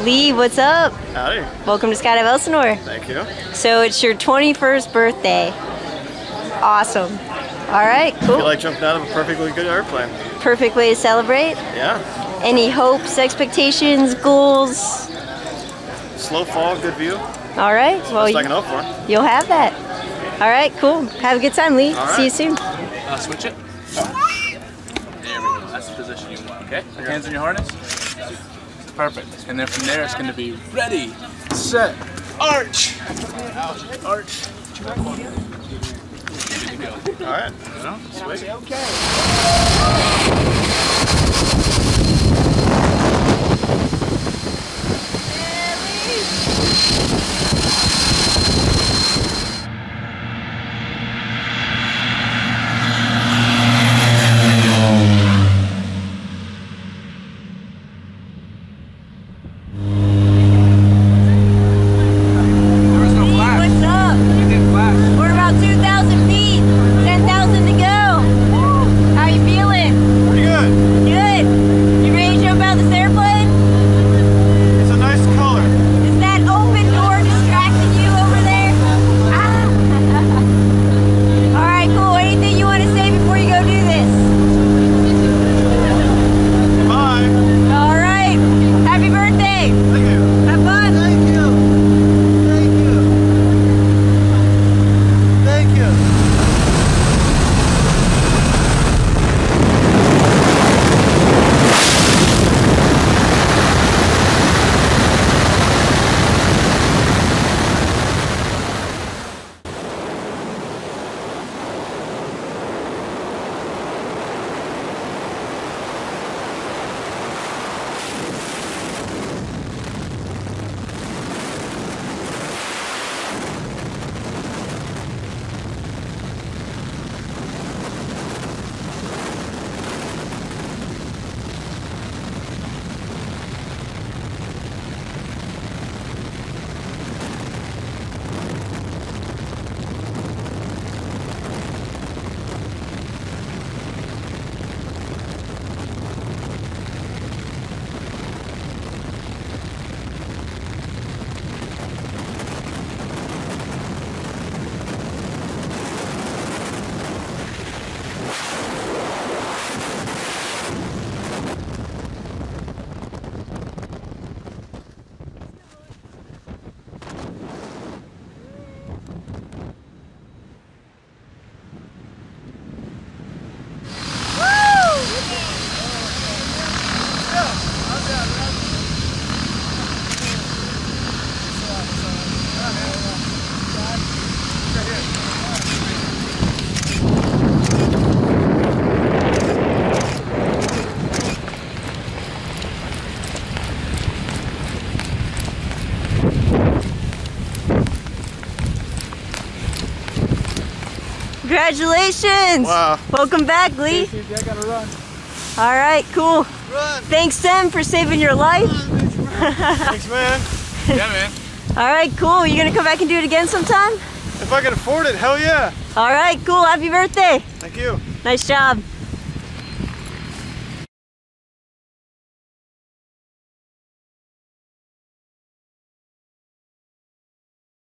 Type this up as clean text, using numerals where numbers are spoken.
Lee, what's up? Howdy. Welcome to Skydive Elsinore. Thank you. So it's your 21st birthday. Awesome. All right, I cool. feel like jumping out of a perfectly good airplane. Perfect way to celebrate. Yeah. Any hopes, expectations, goals? Slow fall, good view. All right. Well, Best I can hope for. you'll have that. All right, cool. Have a good time, Lee. All right. See you soon. Switch it. There we go. That's the position you want, okay? Hands in your harness. Perfect. And then from there, it's going to be ready, set, arch. Arch. Good to go. All right. No? Sweet. Congratulations! Wow. Welcome back, Lee. I gotta run. All right, cool. Run. Thanks, Sam, for saving your life. Thanks, man. Yeah, man. All right, cool. You gonna come back and do it again sometime? If I can afford it, hell yeah. All right, cool. Happy birthday. Thank you. Nice job.